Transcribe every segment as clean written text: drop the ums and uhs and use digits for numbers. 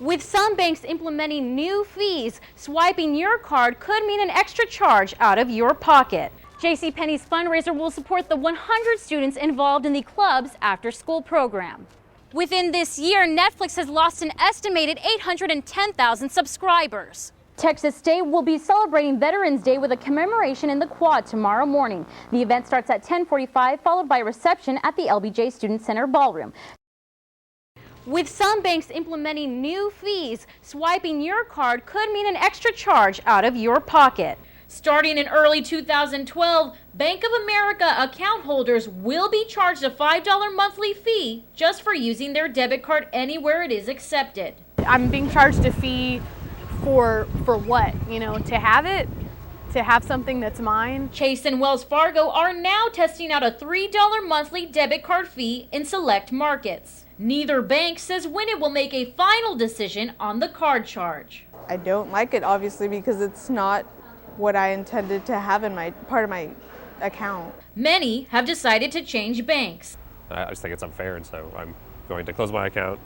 With some banks implementing new fees, swiping your card could mean an extra charge out of your pocket. JCPenney's fundraiser will support the 100 students involved in the club's after-school program. Within this year, Netflix has lost an estimated 810,000 subscribers. Texas State will be celebrating Veterans Day with a commemoration in the Quad tomorrow morning. The event starts at 10:45, followed by a reception at the LBJ Student Center Ballroom. With some banks implementing new fees, swiping your card could mean an extra charge out of your pocket. Starting in early 2012, Bank of America account holders will be charged a $5 monthly fee just for using their debit card anywhere it is accepted. I'm being charged a fee for what? You know, to have something that's mine. Chase and Wells Fargo are now testing out a $3 monthly debit card fee in select markets. Neither bank says when it will make a final decision on the card charge. I don't like it, obviously, because it's not what I intended to have in my part of my account. Many have decided to change banks. I just think it's unfair, and so I'm going to close my account,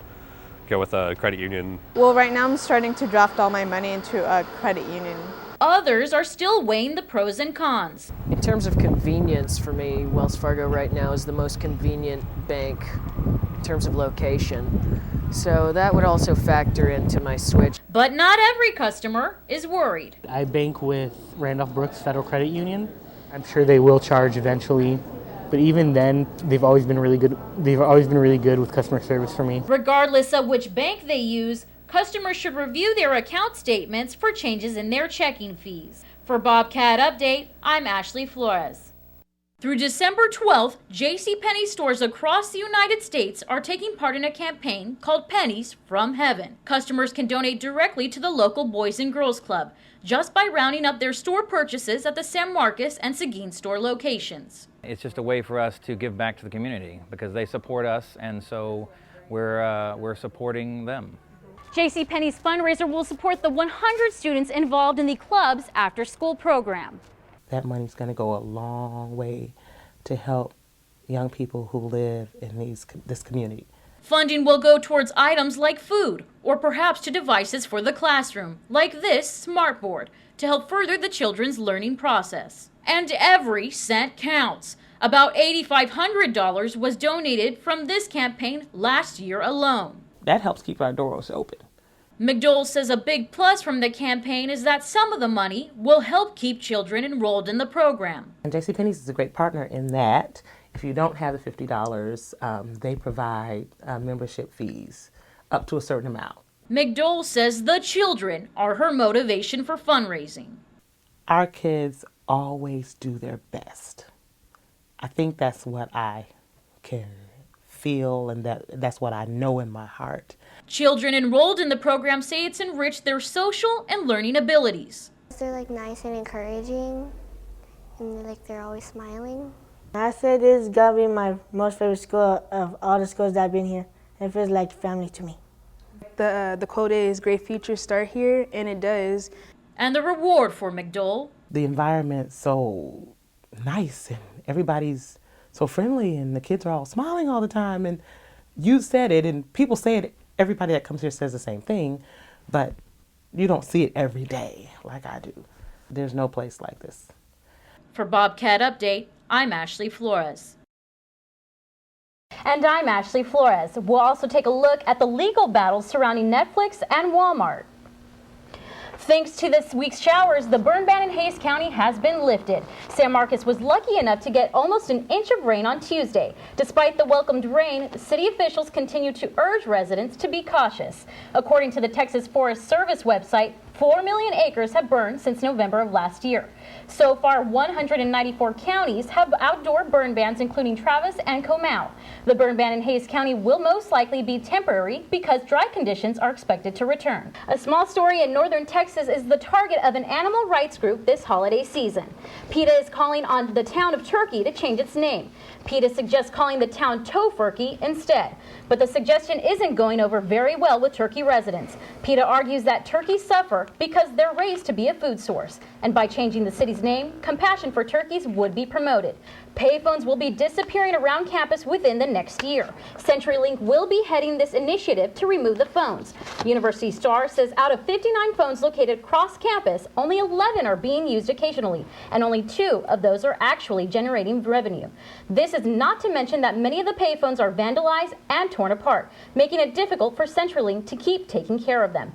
go with a credit union. Well, right now I'm starting to draft all my money into a credit union. Others are still weighing the pros and cons. In terms of convenience, for me, Wells Fargo right now is the most convenient bank in terms of location. So that would also factor into my switch. But not every customer is worried. I bank with Randolph Brooks Federal Credit Union. I'm sure they will charge eventually, but even then, they've always been really good. They've always been really good with customer service for me. Regardless of which bank they use, customers should review their account statements for changes in their checking fees. For Bobcat Update, I'm Ashley Flores. Through December 12th, JCPenney stores across the United States are taking part in a campaign called Pennies from Heaven. Customers can donate directly to the local Boys and Girls Club just by rounding up their store purchases at the San Marcos and Seguin store locations. It's just a way for us to give back to the community because they support us, and so we're supporting them. JCPenney's fundraiser will support the 100 students involved in the club's after-school program. That money's going to go a long way to help young people who live in this community. Funding will go towards items like food or perhaps to devices for the classroom, like this smartboard, to help further the children's learning process. And every cent counts. About $8,500 was donated from this campaign last year alone. That helps keep our doors open. McDowell says a big plus from the campaign is that some of the money will help keep children enrolled in the program. And JCPenney's is a great partner in that if you don't have the $50, they provide membership fees up to a certain amount. McDowell says the children are her motivation for fundraising. Our kids always do their best. I think that's what I can feel, and that's what I know in my heart. Children enrolled in the program say it's enriched their social and learning abilities. They're nice and encouraging, and they're always smiling. I said this is gonna be my most favorite school of all the schools that I've been here. It feels like family to me. The quote is, "Great futures start here," and it does. And the reward for McDowell? The environment's so nice, and everybody's so friendly, and the kids are all smiling all the time. And you said it, and people say it. Everybody that comes here says the same thing, but you don't see it every day like I do. There's no place like this. For Bobcat Update, I'm Ashley Flores. And I'm Ashley Flores. We'll also take a look at the legal battles surrounding Netflix and Walmart. Thanks to this week's showers, the burn ban in Hays County has been lifted. San Marcos was lucky enough to get almost an inch of rain on Tuesday. Despite the welcomed rain, city officials continue to urge residents to be cautious. According to the Texas Forest Service website, 4 million acres have burned since November of last year. So far, 194 counties have outdoor burn bans, including Travis and Comal. The burn ban in Hays County will most likely be temporary because dry conditions are expected to return. A small story in northern Texas is the target of an animal rights group this holiday season. PETA is calling on the town of Turkey to change its name. PETA suggests calling the town Tofurkey instead, but the suggestion isn't going over very well with Turkey residents. PETA argues that turkeys suffer Park because they're raised to be a food source. And by changing the city's name, compassion for turkeys would be promoted. Payphones will be disappearing around campus within the next year. CenturyLink will be heading this initiative to remove the phones. University Star says out of 59 phones located across campus, only 11 are being used occasionally, and only 2 of those are actually generating revenue. This is not to mention that many of the payphones are vandalized and torn apart, making it difficult for CenturyLink to keep taking care of them.